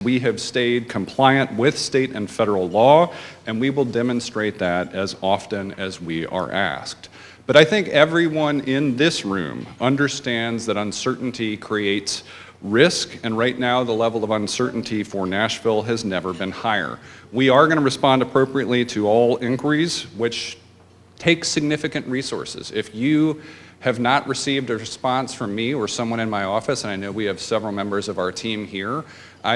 We have stayed compliant with state and federal law, and we will demonstrate that as often as we are asked. But I think everyone in this room understands that uncertainty creates risk, and right now the level of uncertainty for Nashville has never been higher. We are going to respond appropriately to all inquiries, which take significant resources. If you have not received a response from me or someone in my office, and I know we have several members of our team here,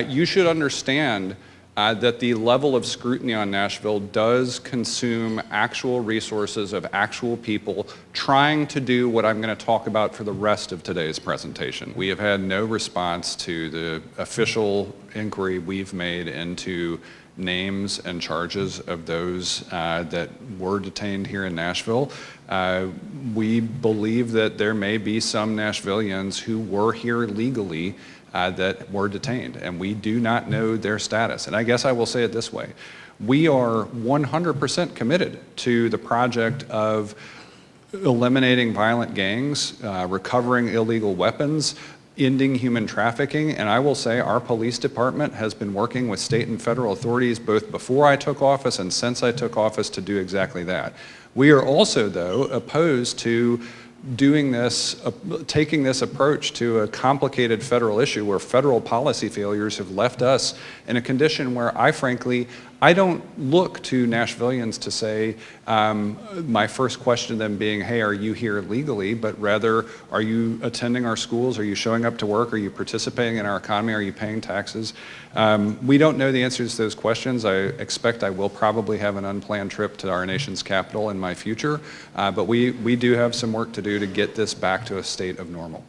you should understand that the level of scrutiny on Nashville does consume actual resources of actual people trying to do what I'm going to talk about for the rest of today's presentation. We have had no response to the official inquiry we've made into names and charges of those that were detained here in Nashville. We believe that there may be some Nashvillians who were here legally that were detained, and we do not know their status. And I guess I will say it this way. We are 100% committed to the project of eliminating violent gangs, recovering illegal weapons, ending human trafficking, and I will say our police department has been working with state and federal authorities both before I took office and since I took office to do exactly that. We are also, though, opposed to doing this, taking this approach to a complicated federal issue where federal policy failures have left us in a condition where I don't look to Nashvillians to say, my first question to them being, hey, are you here legally? But rather, are you attending our schools? Are you showing up to work? Are you participating in our economy? Are you paying taxes? We don't know the answers to those questions. I expect I will probably have an unplanned trip to our nation's capital in my future, but we do have some work to do to get this back to a state of normal.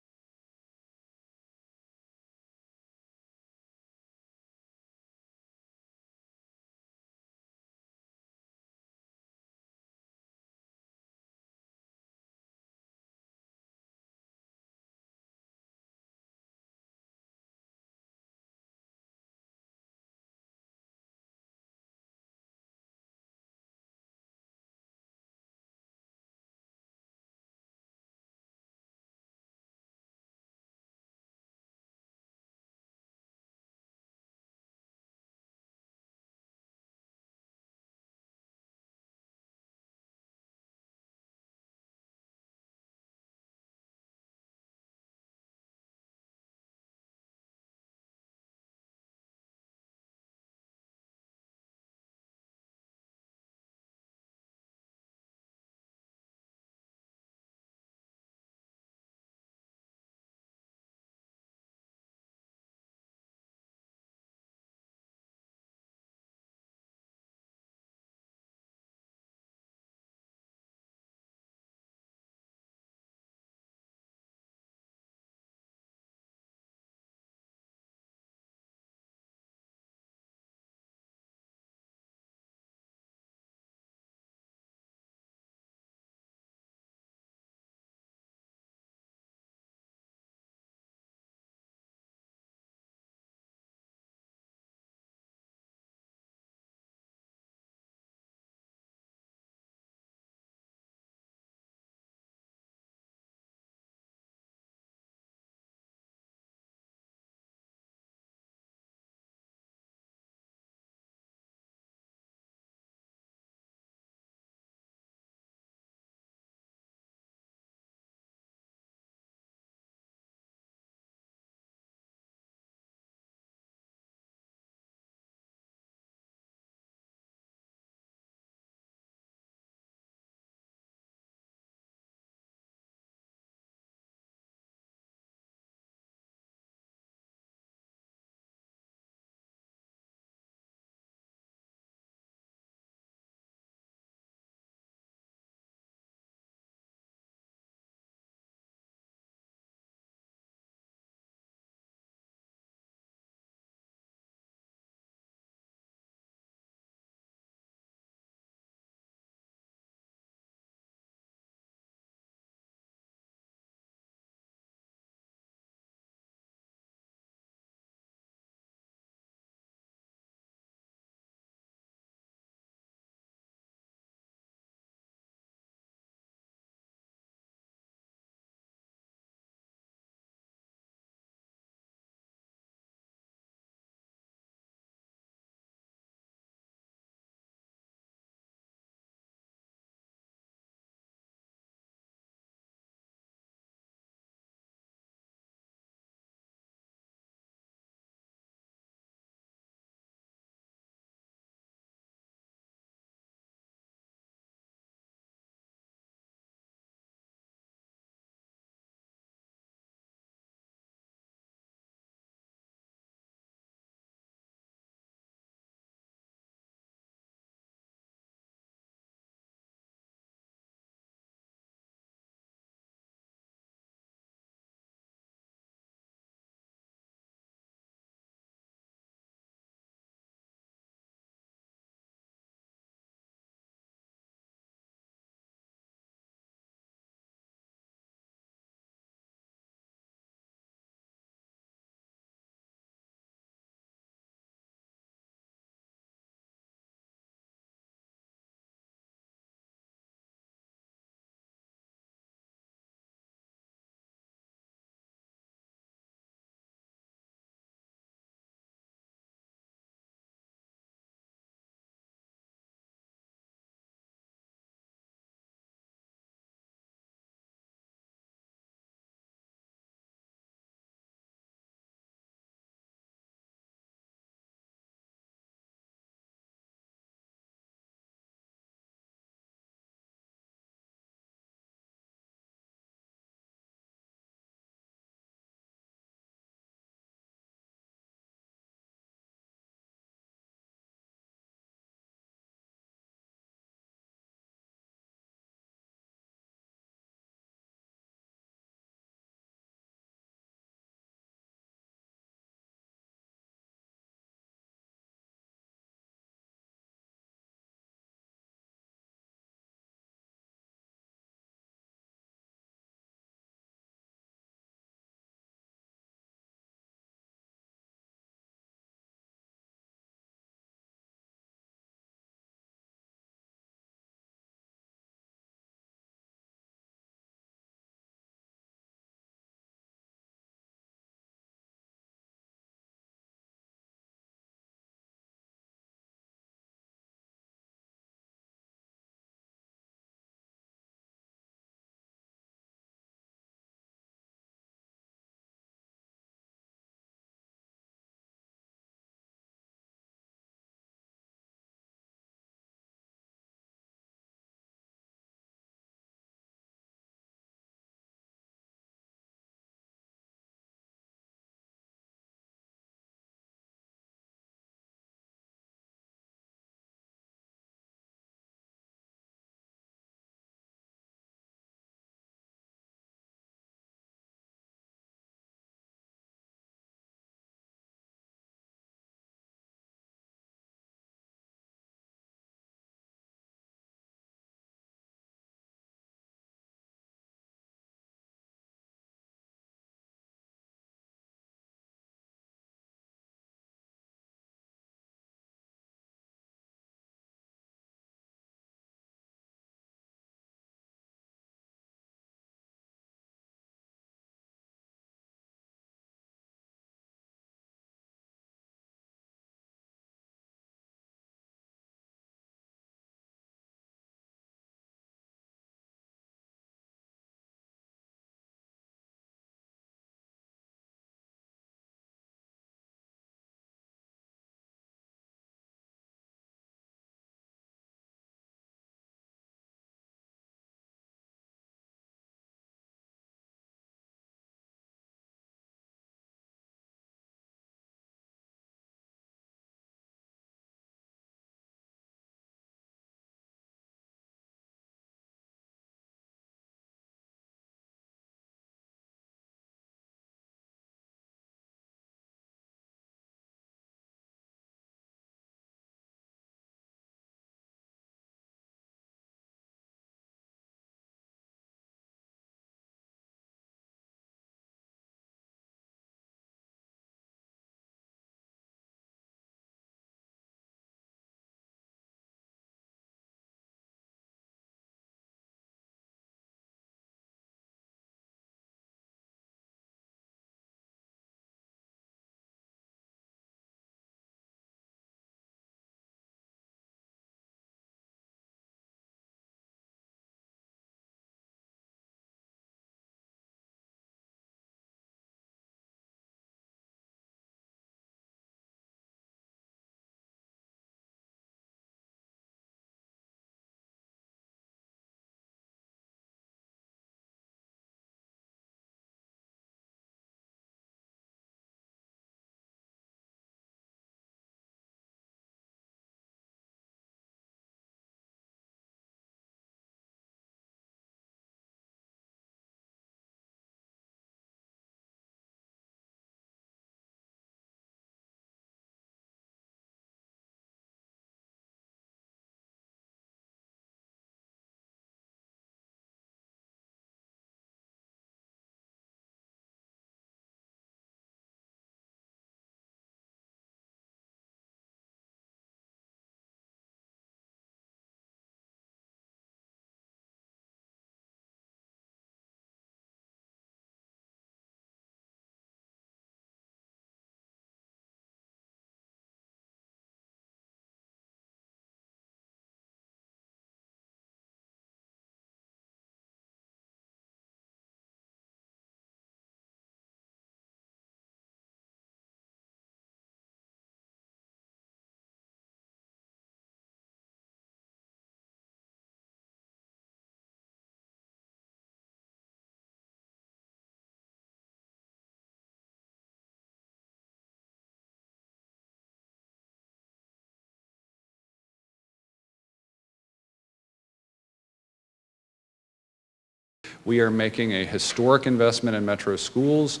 We are making a historic investment in Metro schools,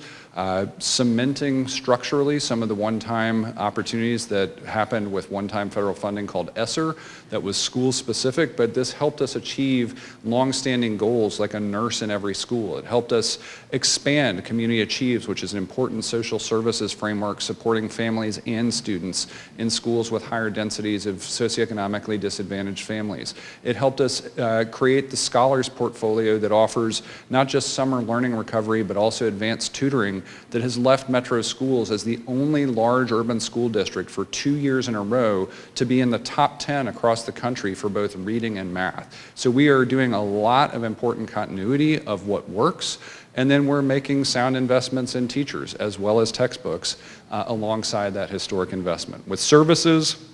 cementing structurally some of the one-time opportunities that happened with one-time federal funding called ESSER that was school-specific, but this helped us achieve long-standing goals like a nurse in every school. It helped us expand Community Achieves, which is an important social services framework supporting families and students in schools with higher densities of socioeconomically disadvantaged families. It helped us create the Scholars Portfolio that offers not just summer learning recovery, but also advanced tutoring that has left Metro schools as the only large urban school district for 2 years in a row to be in the top 10 across the country for both reading and math. So we are doing a lot of important continuity of what works, and then we're making sound investments in teachers as well as textbooks alongside that historic investment. With services,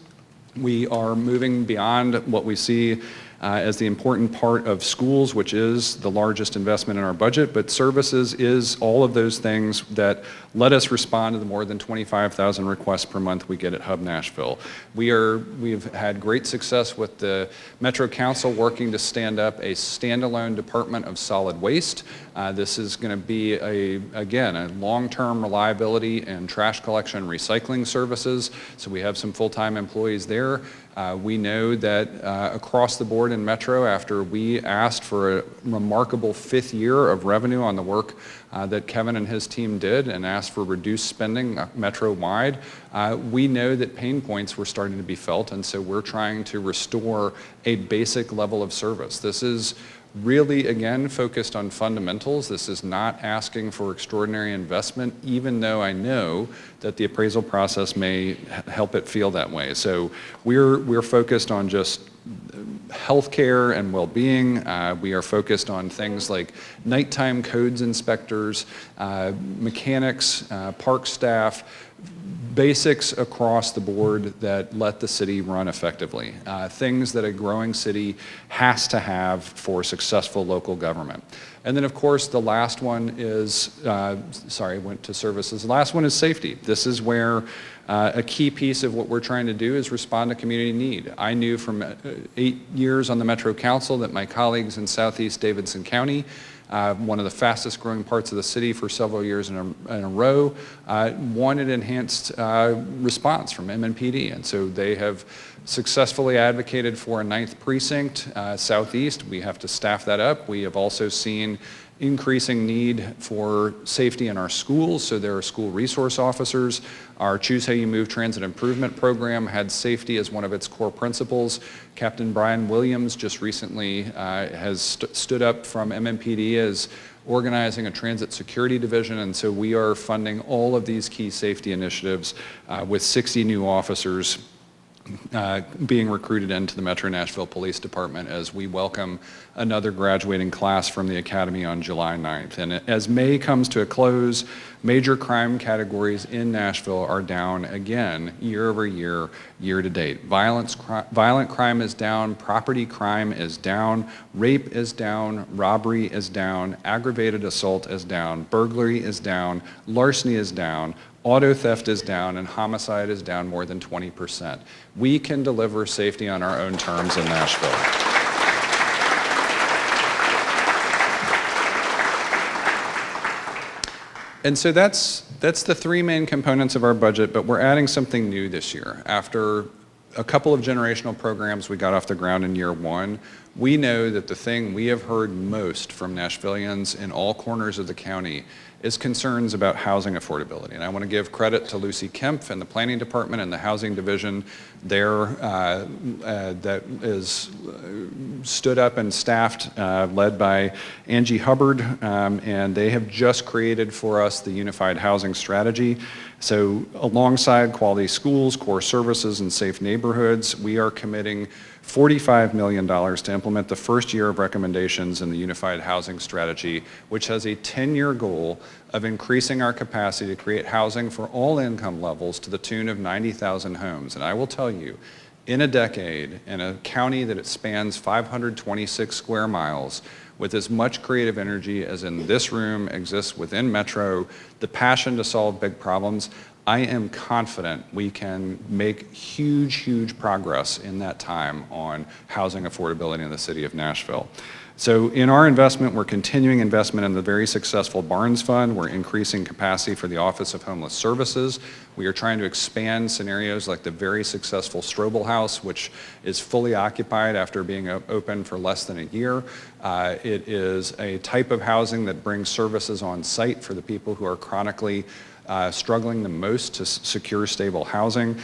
we are moving beyond what we see as the important part of schools, which is the largest investment in our budget, but services is all of those things that let us respond to the more than 25,000 requests per month we get at Hub Nashville. We've had great success with the Metro Council working to stand up a standalone Department of Solid Waste. This is going to be, again, a long-term reliability and trash collection and recycling services, so we have some full-time employees there. We know that across the board in Metro, after we asked for a remarkable 5th year of revenue on the work that Kevin and his team did and asked for reduced spending Metro-wide, we know that pain points were starting to be felt, and so we're trying to restore a basic level of service. This is really, again, focused on fundamentals. This is not asking for extraordinary investment, even though I know that the appraisal process may help it feel that way. So we're focused on just healthcare and well-being. We are focused on things like nighttime codes inspectors, mechanics, park staff, basics across the board that let the city run effectively, things that a growing city has to have for successful local government. And then, of course, the last one is, went to services. The last one is safety. This is where a key piece of what we're trying to do is respond to community need. I knew from 8 years on the Metro Council that my colleagues in Southeast Davidson County, one of the fastest growing parts of the city for several years in a row, wanted enhanced response from MNPD. And so they have successfully advocated for a 9th precinct southeast. We have to staff that up. We have also seen increasing need for safety in our schools, so there are school resource officers. Our Choose How You Move transit improvement program had safety as one of its core principles. Captain Brian Williams just recently has stood up from MMPD as organizing a transit security division, and so we are funding all of these key safety initiatives with 60 new officers being recruited into the Metro Nashville Police Department as we welcome another graduating class from the Academy on July 9th. And as May comes to a close, major crime categories in Nashville are down again year over year, year to date. Violent crime is down, property crime is down, rape is down, robbery is down, aggravated assault is down, burglary is down, larceny is down, auto theft is down, and homicide is down more than 20%. We can deliver safety on our own terms in Nashville. And so that's the 3 main components of our budget, but we're adding something new this year. After a couple of generational programs we got off the ground in year 1, we know that the thing we have heard most from Nashvillians in all corners of the county is concerns about housing affordability. And I want to give credit to Lucy Kempf and the Planning Department and the Housing Division there that is stood up and staffed, led by Angie Hubbard, and they have just created for us the Unified Housing Strategy. So alongside quality schools, core services, and safe neighborhoods, we are committing $45 million to implement the first year of recommendations in the Unified Housing Strategy, which has a 10-year goal of increasing our capacity to create housing for all income levels to the tune of 90,000 homes. And I will tell you, in a decade, in a county that it spans 526 square miles, with as much creative energy as in this room exists within Metro, the passion to solve big problems, I am confident we can make huge, huge progress in that time on housing affordability in the city of Nashville. So in our investment, we're continuing investment in the very successful Barnes Fund. We're increasing capacity for the Office of Homeless Services. We are trying to expand scenarios like the very successful Strobel House, which is fully occupied after being open for less than a year. It is a type of housing that brings services on site for the people who are chronically struggling the most to secure stable housing.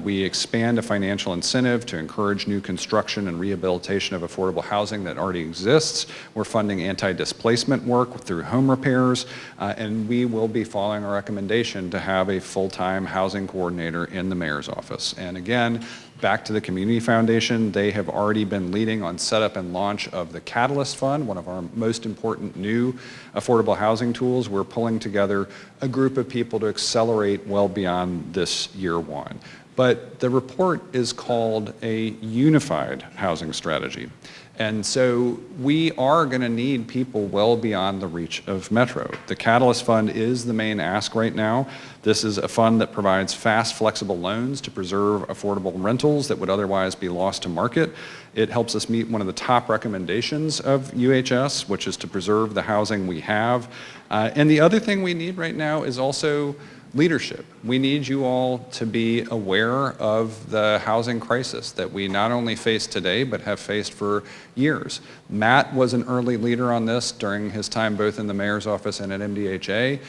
We expand a financial incentive to encourage new construction and rehabilitation of affordable housing that already exists. We're funding anti-displacement work through home repairs, and we will be following a recommendation to have a full-time housing coordinator in the mayor's office. And again, back to the Community Foundation, they have already been leading on setup and launch of the Catalyst Fund, one of our most important new affordable housing tools. We're pulling together a group of people to accelerate well beyond this year one. But the report is called a unified housing strategy. And so we are going to need people well beyond the reach of Metro. The Catalyst Fund is the main ask right now. This is a fund that provides fast, flexible loans to preserve affordable rentals that would otherwise be lost to market. It helps us meet one of the top recommendations of UHS, which is to preserve the housing we have. And the other thing we need right now is also leadership. We need you all to be aware of the housing crisis that we not only face today, but have faced for years. Matt was an early leader on this during his time both in the mayor's office and at MDHA.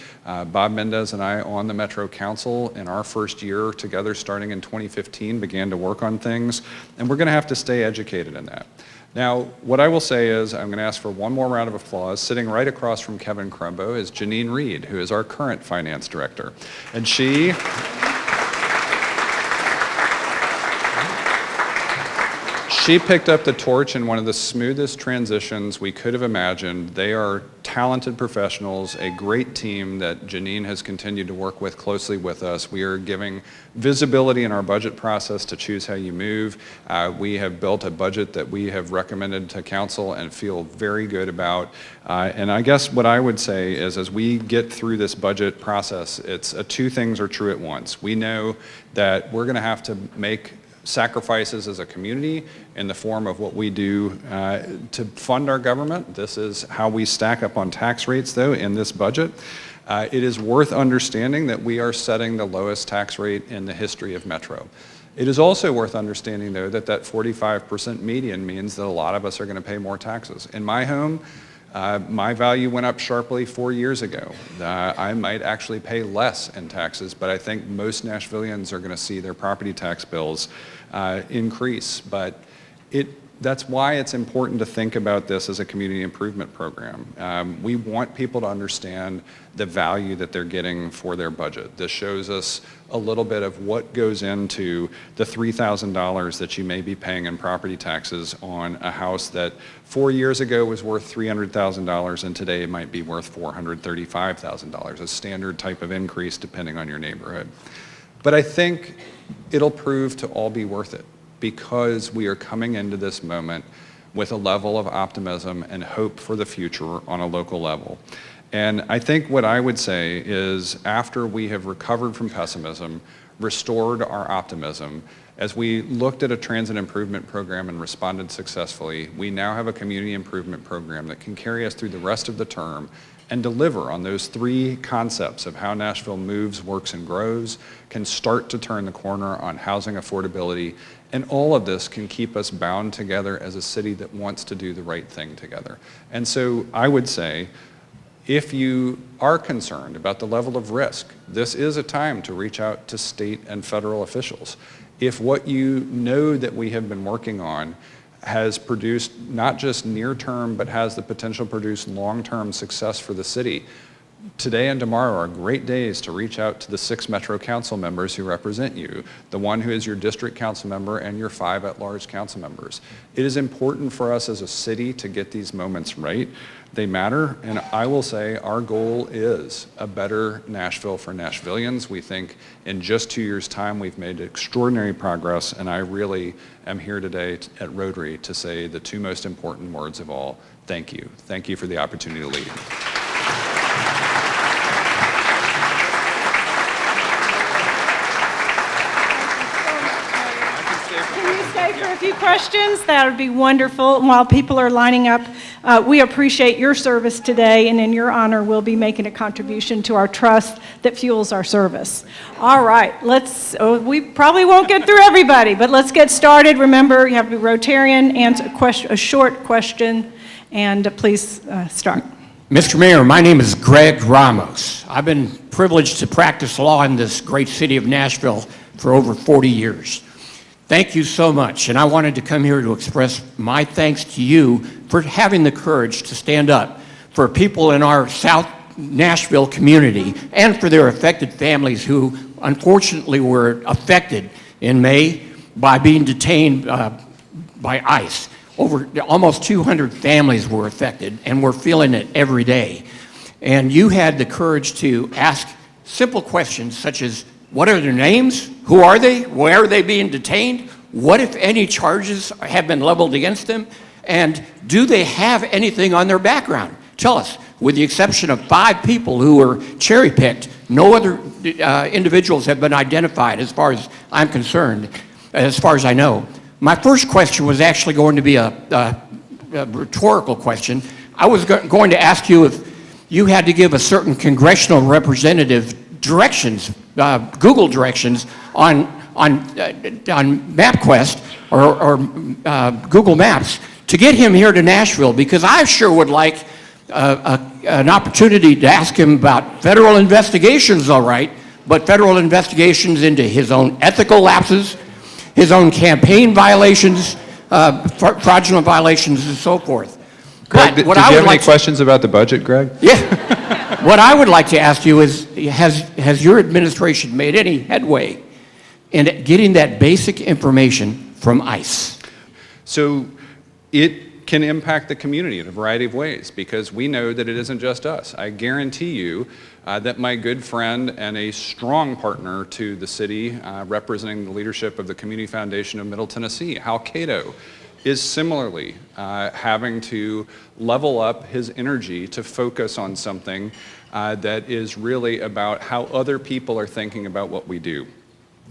Bob Mendez and I on the Metro Council in our first year together starting in 2015 began to work on things, and we're going to have to stay educated in that. Now, what I will say is I'm going to ask for one more round of applause. Sitting right across from Kevin Crumbo is Janine Reed, who is our current finance director. And she picked up the torch in one of the smoothest transitions we could have imagined. They are talented professionals, a great team that Janine has continued to work with closely with us. We are giving visibility in our budget process to choose how you move. We have built a budget that we have recommended to council and feel very good about. And I guess what I would say is as we get through this budget process, it's two things are true at once. We know that we're going to have to make sacrifices as a community in the form of what we do to fund our government. This is how we stack up on tax rates, though, in this budget. It is worth understanding that we are setting the lowest tax rate in the history of Metro. It is also worth understanding, though, that 45% median means that a lot of us are going to pay more taxes. In my home, my value went up sharply 4 years ago. I might actually pay less in taxes, but I think most Nashvillians are going to see their property tax bills increase. But that's why it's important to think about this as a community improvement program. We want people to understand the value that they're getting for their budget. This shows us a little bit of what goes into the $3,000 that you may be paying in property taxes on a house that 4 years ago was worth $300,000 and today it might be worth $435,000, a standard type of increase depending on your neighborhood. But I think it'll prove to all be worth it because we are coming into this moment with a level of optimism and hope for the future on a local level. And I think what I would say is after we have recovered from pessimism, restored our optimism, as we looked at a transit improvement program and responded successfully, we now have a community improvement program that can carry us through the rest of the term and deliver on those three concepts of how Nashville moves, works, and grows, can start to turn the corner on housing affordability, and all of this can keep us bound together as a city that wants to do the right thing together. And so I would say, if you are concerned about the level of risk, this is a time to reach out to state and federal officials. If what you know that we have been working on has produced not just near-term, but has the potential to produce long-term success for the city, today and tomorrow are great days to reach out to the 6 Metro Council members who represent you, the one who is your district council member and your 5 at-large council members. It is important for us as a city to get these moments right. They matter, and I will say our goal is a better Nashville for Nashvillians. We think in just 2 years' time we've made extraordinary progress, and I really am here today at Rotary to say the 2 most important words of all, thank you. Thank you for the opportunity to lead. few questions, that would be wonderful. And while people are lining up, we appreciate your service today, and in your honor, we'll be making a contribution to our trust that fuels our service. All right, we probably won't get through everybody, but let's get started. Remember, you have to be Rotarian, answer a short question, and please start. Mr. Mayor, my name is Greg Ramos. I've been privileged to practice law in this great city of Nashville for over 40 years. Thank you so much, and I wanted to come here to express my thanks to you for having the courage to stand up for people in our South Nashville community and for their affected families who unfortunately were affected in May by being detained by ICE. Almost 200 families were affected, and we're feeling it every day. And you had the courage to ask simple questions such as, what are their names? Who are they? Where are they being detained? What, if any, charges have been leveled against them? And do they have anything on their background? Tell us. With the exception of 5 people who were cherry-picked, no other individuals have been identified as far as I'm concerned, as far as I know. My first question was actually going to be a rhetorical question. I was going to ask you if you had to give a certain congressional representative directions, Google directions on MapQuest or Google Maps to get him here to Nashville, because I sure would like an opportunity to ask him about federal investigations, all right, but federal investigations into his own ethical lapses, his own campaign violations, fraudulent violations, and so forth. Greg, did you have any questions about the budget, Greg? Yeah. What I would like to ask you is, has your administration made any headway in getting that basic information from ICE? So it can impact the community in a variety of ways, because we know that it isn't just us. I guarantee you that my good friend and a strong partner to the city, representing the leadership of the Community Foundation of Middle Tennessee, Hal Cato, is similarly having to level up his energy to focus on something that is really about how other people are thinking about what we do.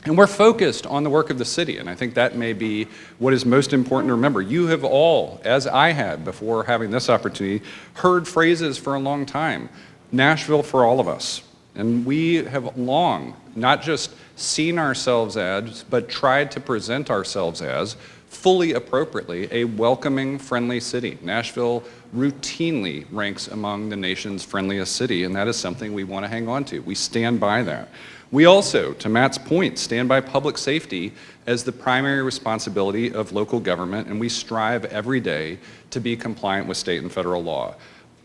And we're focused on the work of the city, and I think that may be what is most important to remember. You have all, as I had before having this opportunity, heard phrases for a long time, Nashville for all of us. And we have long not just seen ourselves as, but tried to present ourselves as, fully appropriately, a welcoming, friendly city. Nashville routinely ranks among the nation's friendliest city, and that is something we want to hang on to. We stand by that. We also, to Matt's point, stand by public safety as the primary responsibility of local government, and we strive every day to be compliant with state and federal law.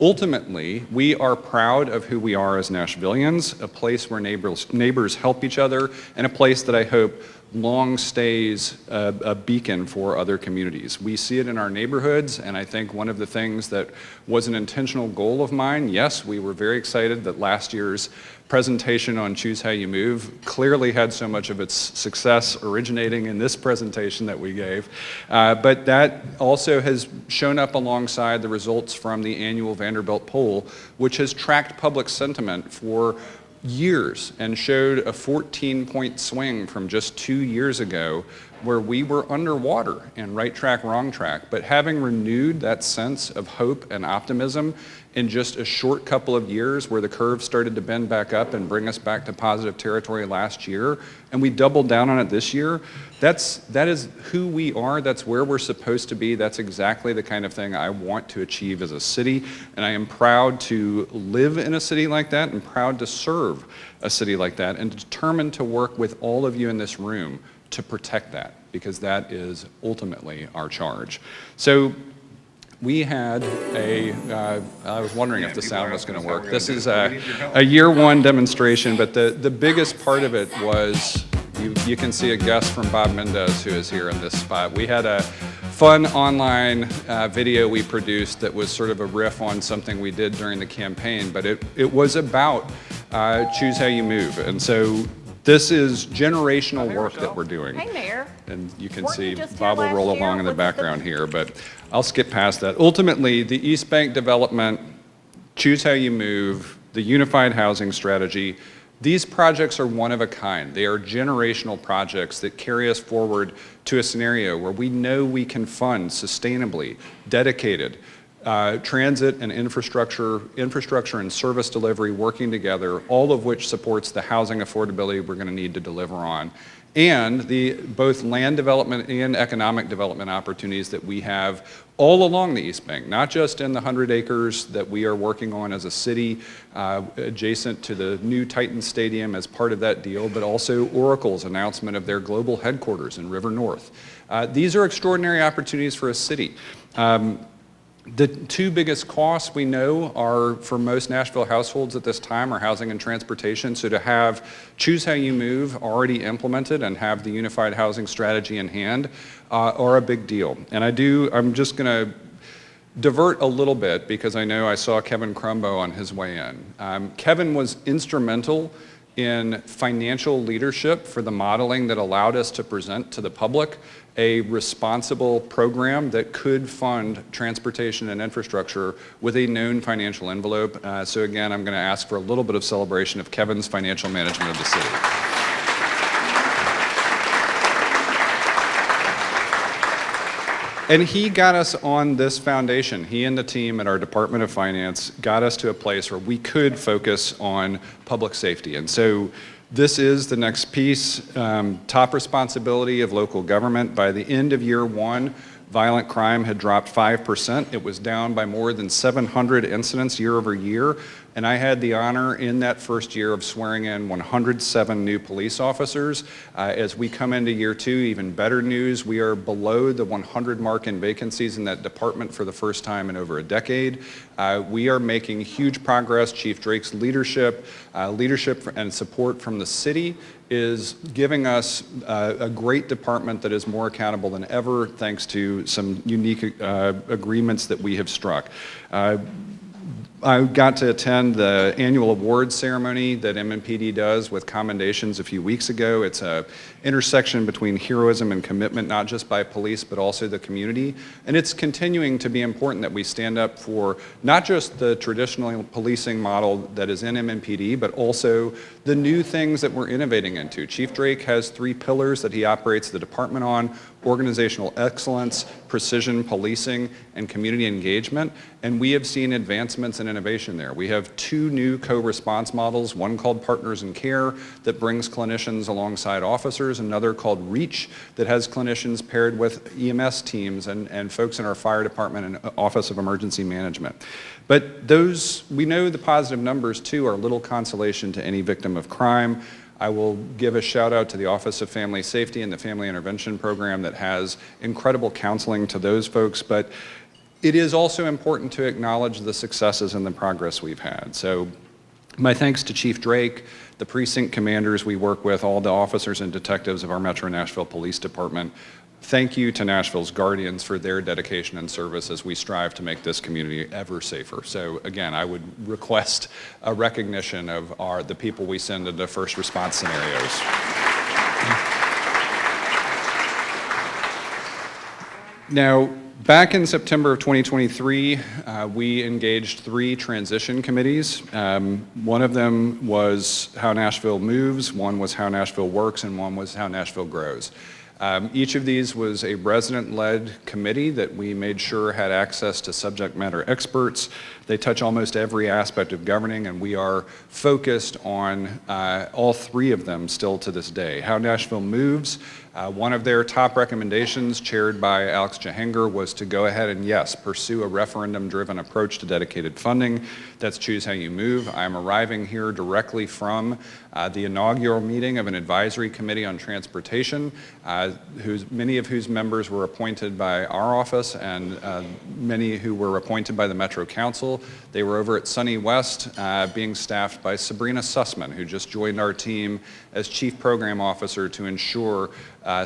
Ultimately, we are proud of who we are as Nashvillians, a place where neighbors help each other, and a place that I hope long stays a beacon for other communities. We see it in our neighborhoods, and I think one of the things that was an intentional goal of mine, yes, we were very excited that last year's presentation on Choose How You Move clearly had so much of its success originating in this presentation that we gave, but that also has shown up alongside the results from the annual Vanderbilt poll, which has tracked public sentiment for years and showed a 14-point swing from just 2 years ago, where we were underwater and right track, wrong track. But having renewed that sense of hope and optimism in just a short couple of years, where the curve started to bend back up and bring us back to positive territory last year, and we doubled down on it this year, that is who we are. That's where we're supposed to be. That's exactly the kind of thing I want to achieve as a city, and I am proud to live in a city like that and proud to serve a city like that, and determined to work with all of you in this room to protect that, because that is ultimately our charge. So we had I was wondering if the sound was going to work. This is a year one demonstration, but the biggest part of it was, you can see a guest from Bob Mendez who is here in this spot. We had a fun online video we produced that was sort of a riff on something we did during the campaign, but it was about Choose How You Move. And so this is generational work that we're doing. Hey, Mayor. And you can see Bob will roll along in the background here, but I'll skip past that. Ultimately, the East Bank development, Choose How You Move, the unified housing strategy, These projects are one of a kind. They are generational projects that carry us forward to a scenario where we know we can fund sustainably, dedicated, transit and infrastructure and service delivery working together, all of which supports the housing affordability we're going to need to deliver on, and the both land development and economic development opportunities that we have all along the East Bank, not just in the 100 acres that we are working on as a city adjacent to the new Titan Stadium as part of that deal, but also Oracle's announcement of their global headquarters in River North. These are extraordinary opportunities for a city. The two biggest costs we know are, for most Nashville households at this time, are housing and transportation. So to have Choose How You Move already implemented and have the unified housing strategy in hand are a big deal. And I'm just going to divert a little bit because I know I saw Kevin Crumbo on his way in. Kevin was instrumental in financial leadership for the modeling that allowed us to present to the public a responsible program that could fund transportation and infrastructure with a known financial envelope. So again, I'm going to ask for a little bit of celebration of Kevin's financial management of the city. And he got us on this foundation. He and the team at our Department of Finance got us to a place where we could focus on public safety. And so this is the next piece, top responsibility of local government. By the end of year one, violent crime had dropped 5%. It was down by more than 700 incidents year over year. And I had the honor in that first year of swearing in 107 new police officers. As we come into year two, even better news, we are below the 100 mark in vacancies in that department for the first time in over a decade. We are making huge progress. Chief Drake's leadership and support from the city is giving us a great department that is more accountable than ever, thanks to some unique agreements that we have struck. I got to attend the annual awards ceremony that MMPD does with commendations a few weeks ago. It's an intersection between heroism and commitment, not just by police, but also the community. And it's continuing to be important that we stand up for not just the traditional policing model that is in MMPD, but also the new things that we're innovating into. Chief Drake has 3 pillars that he operates the department on: organizational excellence, precision policing, and community engagement. And we have seen advancements in innovation there. We have 2 new co-response models, one called Partners in Care that brings clinicians alongside officers, another called REACH that has clinicians paired with EMS teams and folks in our fire department and Office of Emergency Management. But those, we know the positive numbers too are little consolation to any victim of crime. I will give a shout out to the Office of Family Safety and the Family Intervention Program that has incredible counseling to those folks, but it is also important to acknowledge the successes and the progress we've had. So my thanks to Chief Drake, the precinct commanders we work with, all the officers and detectives of our Metro Nashville Police Department. Thank you to Nashville's Guardians for their dedication and service as we strive to make this community ever safer. So again, I would request a recognition of the people we send into first response scenarios. Now, back in September of 2023, we engaged 3 transition committees. One of them was How Nashville Moves, one was How Nashville Works, and one was How Nashville Grows. Each of these was a resident-led committee that we made sure had access to subject matter experts. They touch almost every aspect of governing, and we are focused on all 3 of them still to this day. How Nashville Moves, one of their top recommendations, chaired by Alex Jahanger, was to go ahead and, yes, pursue a referendum-driven approach to dedicated funding. That's Choose How You Move. I'm arriving here directly from the inaugural meeting of an advisory committee on transportation, many of whose members were appointed by our office and many who were appointed by the Metro Council. They were over at Sunny West, being staffed by Sabrina Sussman, who just joined our team as Chief Program Officer to ensure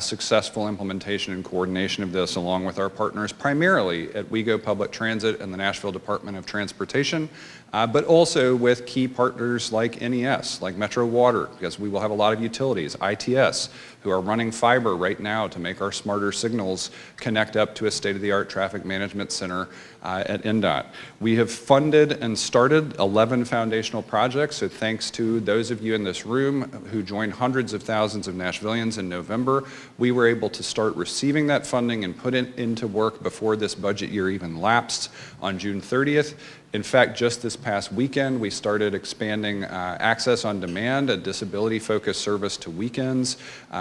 successful implementation and coordination of this along with our partners, primarily at WeGo Public Transit and the Nashville Department of Transportation, but also with key partners like NES, like Metro Water, because we will have a lot of utilities, ITS, who are running fiber right now to make our smarter signals connect up to a state-of-the-art traffic management center at NDOT. We have funded and started 11 foundational projects, so thanks to those of you in this room who joined hundreds of thousands of Nashvillians in November, we were able to start receiving that funding and put it into work before this budget year even lapsed on June 30th. In fact, just this past weekend, we started expanding Access on Demand, a disability-focused service to weekends.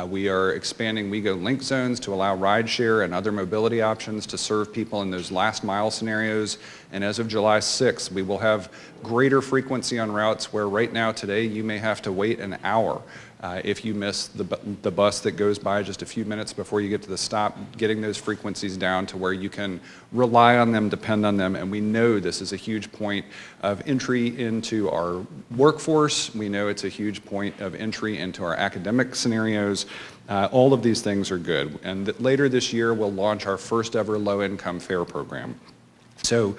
We are expanding WeGo Link Zones to allow rideshare and other mobility options to serve people in those last mile scenarios. And as of July 6th, we will have greater frequency on routes where right now today you may have to wait an hour. If you miss the bus that goes by just a few minutes before you get to the stop, getting those frequencies down to where you can rely on them, depend on them, and we know this is a huge point of entry into our workforce. We know it's a huge point of entry into our academic scenarios. All of these things are good. And later this year, we'll launch our first ever low-income fare program. So,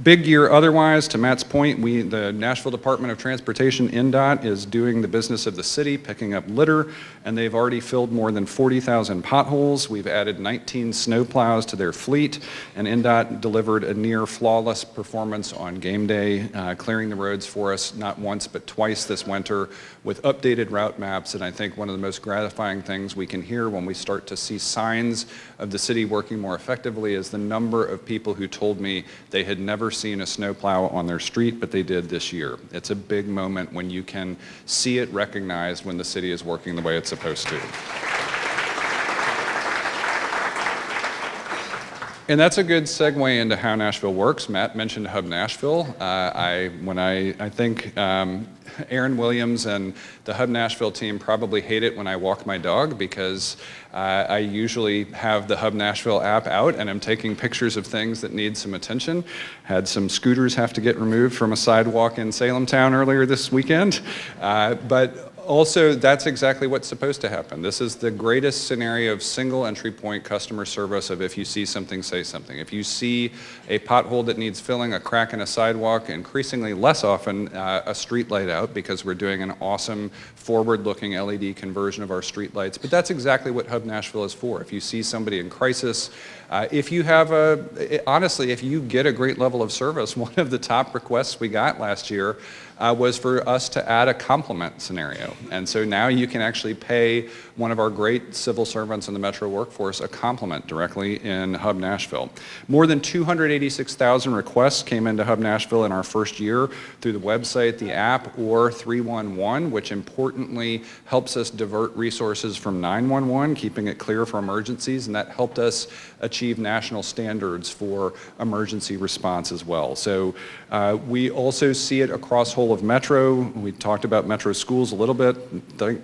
big year otherwise. To Matt's point, the Nashville Department of Transportation, NDOT, is doing the business of the city, picking up litter, and they've already filled more than 40,000 potholes. We've added 19 snowplows to their fleet, and NDOT delivered a near flawless performance on game day, clearing the roads for us not once but twice this winter with updated route maps. And I think one of the most gratifying things we can hear when we start to see signs of the city working more effectively is the number of people who told me they had never seen a snowplow on their street, but they did this year. It's a big moment when you can see it recognized when the city is working the way it's supposed to. And that's a good segue into how Nashville works. Matt mentioned Hub Nashville. I think Aaron Williams and the Hub Nashville team probably hate it when I walk my dog because I usually have the Hub Nashville app out and I'm taking pictures of things that need some attention. Had some scooters have to get removed from a sidewalk in Salem Town earlier this weekend. But also, that's exactly what's supposed to happen. This is the greatest scenario of single entry point customer service of if you see something, say something. If you see a pothole that needs filling, a crack in a sidewalk, increasingly less often a street light out because we're doing an awesome forward-looking LED conversion of our street lights. But that's exactly what Hub Nashville is for. If you see somebody in crisis, if you honestly, if you get a great level of service, one of the top requests we got last year was for us to add a compliment scenario. And so now you can actually pay one of our great civil servants in the Metro workforce a compliment directly in Hub Nashville. More than 286,000 requests came into Hub Nashville in our first year through the website, the app, or 311, which importantly helps us divert resources from 911, keeping it clear for emergencies, and that helped us achieve national standards for emergency response as well. So we also see it across whole of Metro. We talked about Metro schools a little bit.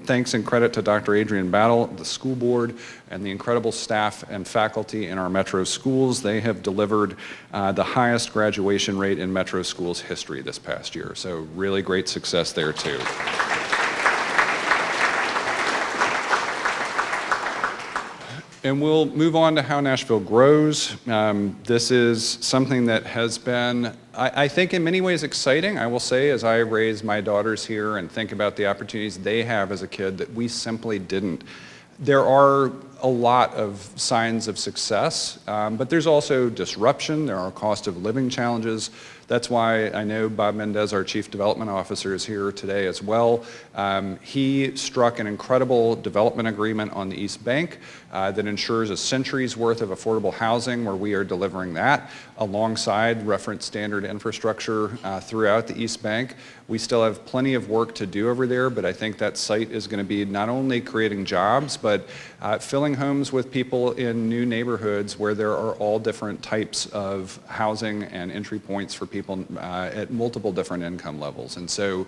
Thanks and credit to Dr. Adrian Battle, the school board, and the incredible staff and faculty in our Metro schools. They have delivered the highest graduation rate in Metro schools history this past year. So really great success there too. And we'll move on to how Nashville grows. This is something that has been, I think in many ways exciting, I will say, as I raise my daughters here and think about the opportunities they have as a kid that we simply didn't. There are a lot of signs of success, but there's also disruption. There are cost of living challenges. That's why I know Bob Mendez, our Chief Development Officer, is here today as well. He struck an incredible development agreement on the East Bank that ensures a century's worth of affordable housing where we are delivering that alongside reference standard infrastructure throughout the East Bank. We still have plenty of work to do over there, but I think that site is going to be not only creating jobs, but filling homes with people in new neighborhoods where there are all different types of housing and entry points for people at multiple different income levels. And so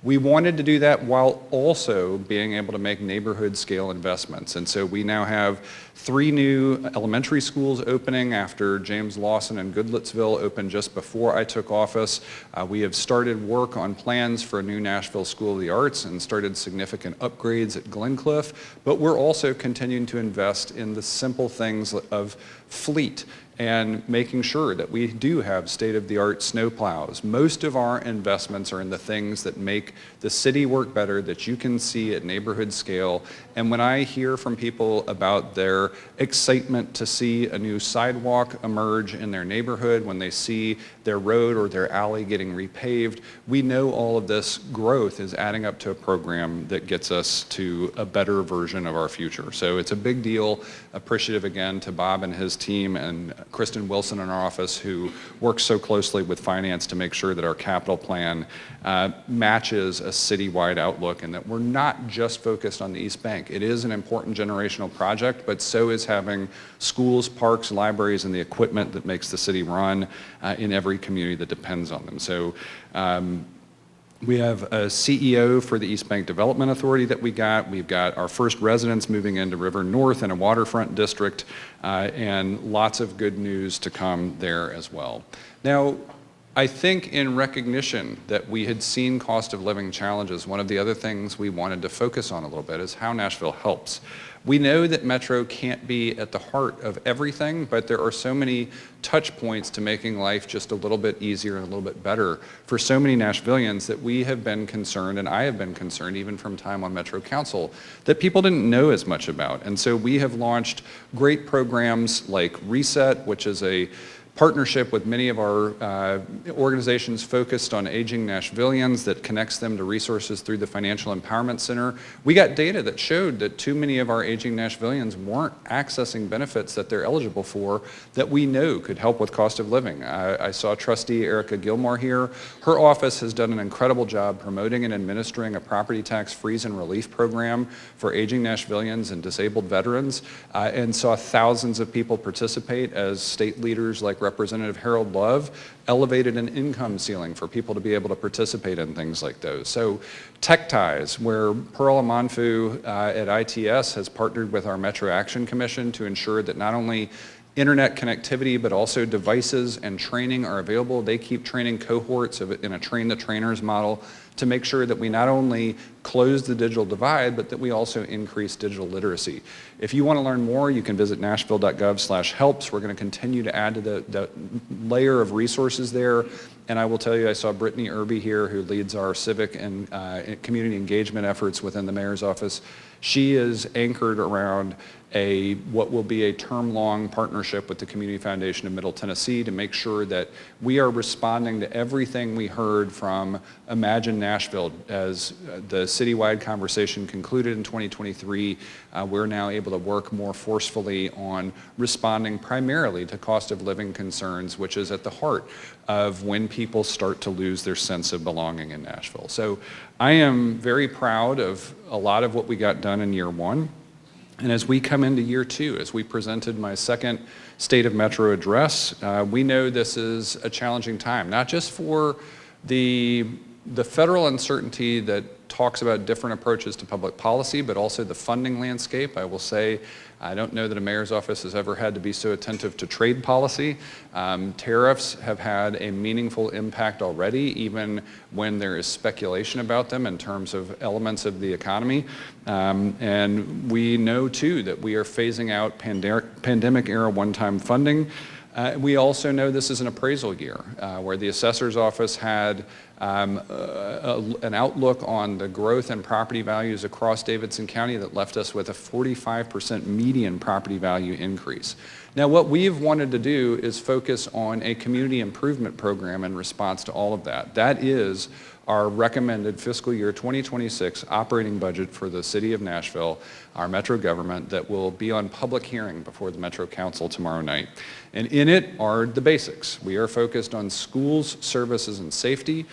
We wanted to do that while also being able to make neighborhood scale investments. And so we now have 3 new elementary schools opening after James Lawson and Goodlettsville opened just before I took office. We have started work on plans for a new Nashville School of the Arts and started significant upgrades at Glencliff, but we're also continuing to invest in the simple things of fleet and making sure that we do have state-of-the-art snowplows. Most of our investments are in the things that make the city work better, that you can see at neighborhood scale. And when I hear from people about their excitement to see a new sidewalk emerge in their neighborhood, when they see their road or their alley getting repaved, we know all of this growth is adding up to a program that gets us to a better version of our future. So it's a big deal. Appreciative again to Bob and his team and Kristen Wilson in our office, who works so closely with finance to make sure that our capital plan matches a citywide outlook and that we're not just focused on the East Bank. It is an important generational project, but so is having schools, parks, libraries, and the equipment that makes the city run in every community that depends on them. So we have a CEO for the East Bank Development Authority that we got. We've got our first residents moving into River North in a waterfront district, and lots of good news to come there as well. Now, I think in recognition that we had seen cost of living challenges, one of the other things we wanted to focus on a little bit is how Nashville helps. We know that Metro can't be at the heart of everything, but there are so many touch points to making life just a little bit easier and a little bit better for so many Nashvillians that we have been concerned, and I have been concerned even from time on Metro Council, that people didn't know as much about. And so we have launched great programs like Reset, which is a partnership with many of our organizations focused on aging Nashvillians that connects them to resources through the Financial Empowerment Center. We got data that showed that too many of our aging Nashvillians weren't accessing benefits that they're eligible for that we know could help with cost of living. I saw Trustee Erica Gilmore here. Her office has done an incredible job promoting and administering a property tax freeze and relief program for aging Nashvillians and disabled veterans, and saw thousands of people participate as state leaders like Representative Harold Love elevated an income ceiling for people to be able to participate in things like those. So Tech Ties, where Pearl Amanfu at ITS has partnered with our Metro Action Commission to ensure that not only internet connectivity, but also devices and training are available. They keep training cohorts in a train the trainers model to make sure that we not only close the digital divide, but that we also increase digital literacy. If you want to learn more, you can visit nashville.gov/helps. We're going to continue to add to the layer of resources there. And I will tell you, I saw Brittany Irby here, who leads our civic and community engagement efforts within the mayor's office. She is anchored around what will be a term-long partnership with the Community Foundation of Middle Tennessee to make sure that we are responding to everything we heard from Imagine Nashville. As the citywide conversation concluded in 2023, we're now able to work more forcefully on responding primarily to cost of living concerns, which is at the heart of when people start to lose their sense of belonging in Nashville. So I am very proud of a lot of what we got done in year one. And as we come into year two, as we presented my second State of Metro address, we know this is a challenging time, not just for the federal uncertainty that talks about different approaches to public policy, but also the funding landscape. I will say, I don't know that a mayor's office has ever had to be so attentive to trade policy. Tariffs have had a meaningful impact already, even when there is speculation about them in terms of elements of the economy. And we know too that we are phasing out pandemic era one-time funding. We also know this is an appraisal year where the assessor's office had an outlook on the growth in property values across Davidson County that left us with a 45% median property value increase. Now, what we've wanted to do is focus on a community improvement program in response to all of that. That is our recommended fiscal year 2026 operating budget for the city of Nashville, our metro government, that will be on public hearing before the Metro Council tomorrow night. And in it are the basics. We are focused on schools, services, and safety.